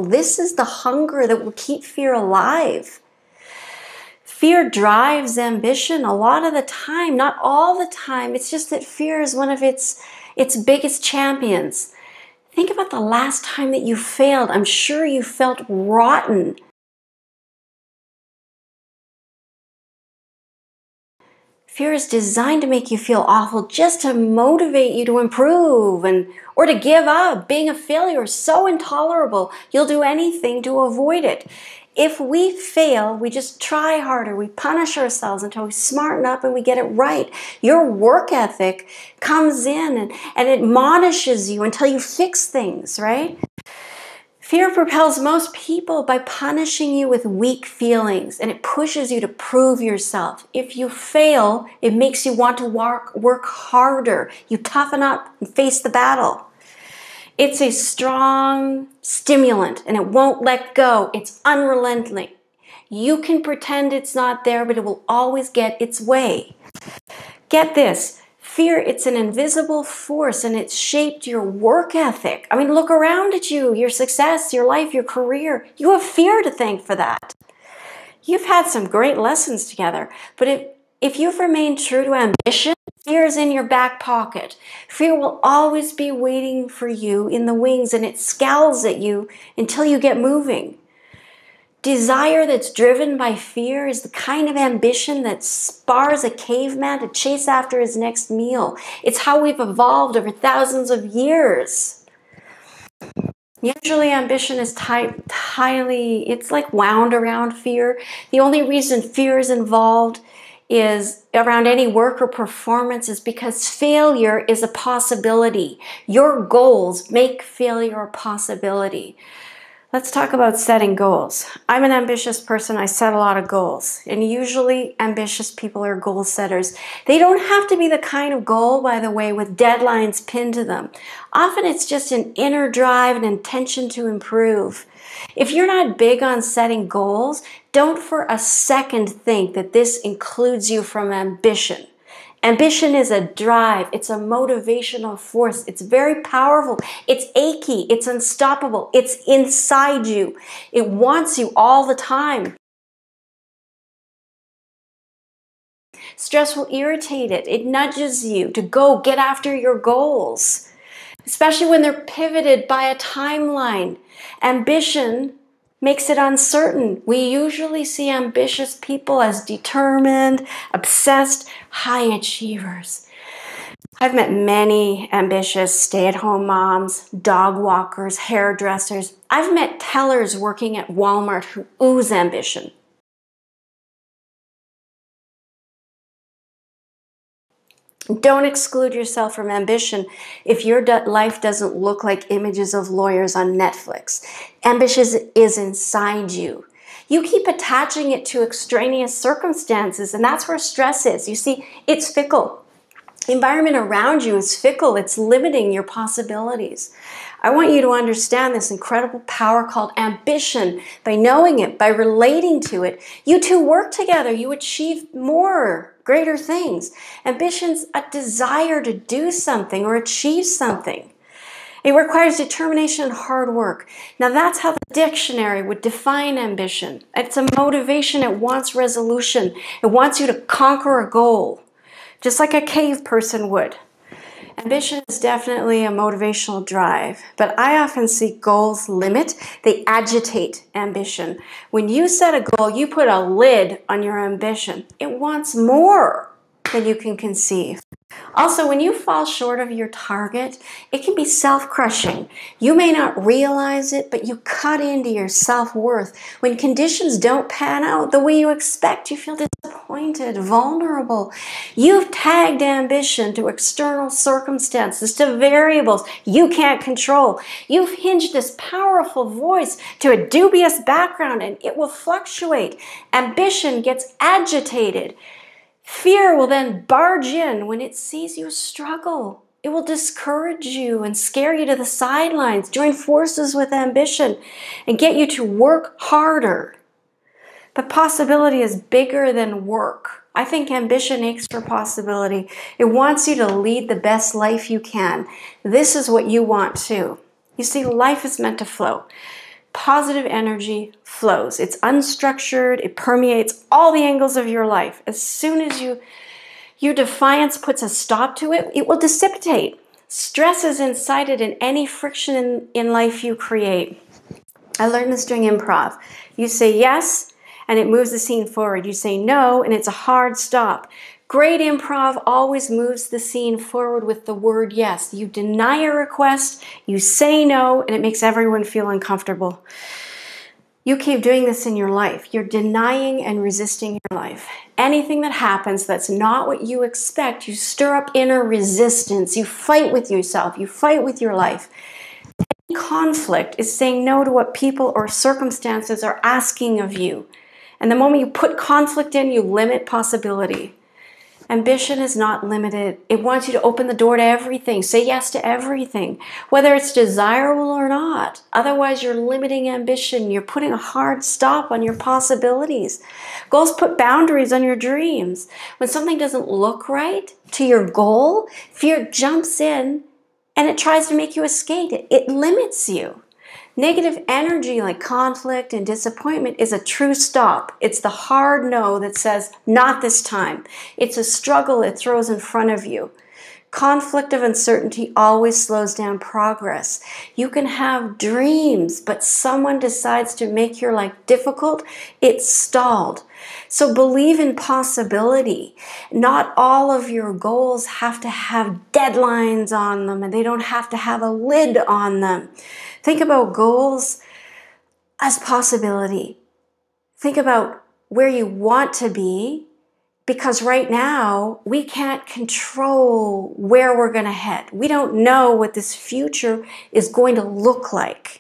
This is the hunger that will keep fear alive. Fear drives ambition a lot of the time, not all the time. It's just that fear is one of its biggest champions. Think about the last time that you failed. I'm sure you felt rotten. Fear is designed to make you feel awful, just to motivate you to improve or to give up. Being a failure is so intolerable, you'll do anything to avoid it. If we fail, we just try harder. We punish ourselves until we smarten up and we get it right. Your work ethic comes in and admonishes you until you fix things, right? Fear propels most people by punishing you with weak feelings, and it pushes you to prove yourself. If you fail, it makes you want to work harder. You toughen up and face the battle. It's a strong stimulant, and it won't let go. It's unrelenting. You can pretend it's not there, but it will always get its way. Get this. Fear, it's an invisible force, and it's shaped your work ethic. I mean, look around at you, your success, your life, your career. You have fear to thank for that. You've had some great lessons together, but if you've remained true to ambition, fear is in your back pocket. Fear will always be waiting for you in the wings, and it scowls at you until you get moving. Desire that's driven by fear is the kind of ambition that spurs a caveman to chase after his next meal. It's how we've evolved over thousands of years. Usually ambition is it's like wound around fear. The only reason fear is involved is around any work or performance is because failure is a possibility. Your goals make failure a possibility. Let's talk about setting goals. I'm an ambitious person. I set a lot of goals. And usually ambitious people are goal setters. They don't have to be the kind of goal, by the way, with deadlines pinned to them. Often it's just an inner drive and intention to improve. If you're not big on setting goals, don't for a second think that this includes you from ambition. Ambition is a drive. It's a motivational force. It's very powerful. It's achy. It's unstoppable. It's inside you. It wants you all the time. Stress will irritate it. It nudges you to go get after your goals, especially when they're pivoted by a timeline. Ambition makes it uncertain. We usually see ambitious people as determined, obsessed, high achievers. I've met many ambitious stay-at-home moms, dog walkers, hairdressers. I've met tellers working at Walmart who ooze ambition. Don't exclude yourself from ambition if your life doesn't look like images of lawyers on Netflix. Ambition is inside you. You keep attaching it to extraneous circumstances, and that's where stress is. You see, it's fickle. The environment around you is fickle. It's limiting your possibilities. I want you to understand this incredible power called ambition. By knowing it, by relating to it, you two work together. You achieve more, greater things. Ambition's a desire to do something or achieve something. It requires determination and hard work. Now that's how the dictionary would define ambition. It's a motivation. It wants resolution. It wants you to conquer a goal, just like a cave person would. Ambition is definitely a motivational drive, but I often see goals limit. They agitate ambition. When you set a goal, you put a lid on your ambition. It wants more than you can conceive. Also, when you fall short of your target, it can be self-crushing. You may not realize it, but you cut into your self-worth. When conditions don't pan out the way you expect, you feel disappointed, vulnerable. You've tagged ambition to external circumstances, to variables you can't control. You've hinged this powerful voice to a dubious background, and it will fluctuate. Ambition gets agitated. Fear will then barge in when it sees you struggle. It will discourage you and scare you to the sidelines, join forces with ambition, and get you to work harder. But possibility is bigger than work. I think ambition aches for possibility. It wants you to lead the best life you can. This is what you want too. You see, life is meant to flow. positive energy flows. It's unstructured. It permeates all the angles of your life. As soon as your defiance puts a stop to it, it will dissipate. Stress is incited in any friction in life you create. I learned this during improv. You say yes, and it moves the scene forward. You say no, and it's a hard stop. Great improv always moves the scene forward with the word yes. You deny a request, you say no, and it makes everyone feel uncomfortable. You keep doing this in your life. You're denying and resisting your life. Anything that happens that's not what you expect, you stir up inner resistance. You fight with yourself. You fight with your life. Conflict is saying no to what people or circumstances are asking of you. And the moment you put conflict in, you limit possibility. Ambition is not limited. It wants you to open the door to everything. Say yes to everything, whether it's desirable or not. Otherwise, you're limiting ambition. You're putting a hard stop on your possibilities. Goals put boundaries on your dreams. When something doesn't look right to your goal, fear jumps in and it tries to make you escape. It limits you. Negative energy like conflict and disappointment is a true stop. It's the hard no that says, not this time. It's a struggle it throws in front of you. Conflict of uncertainty always slows down progress. You can have dreams, but someone decides to make your life difficult, it's stalled. So believe in possibility. Not all of your goals have to have deadlines on them, and they don't have to have a lid on them. Think about goals as possibility. Think about where you want to be, because right now we can't control where we're going to head. We don't know what this future is going to look like.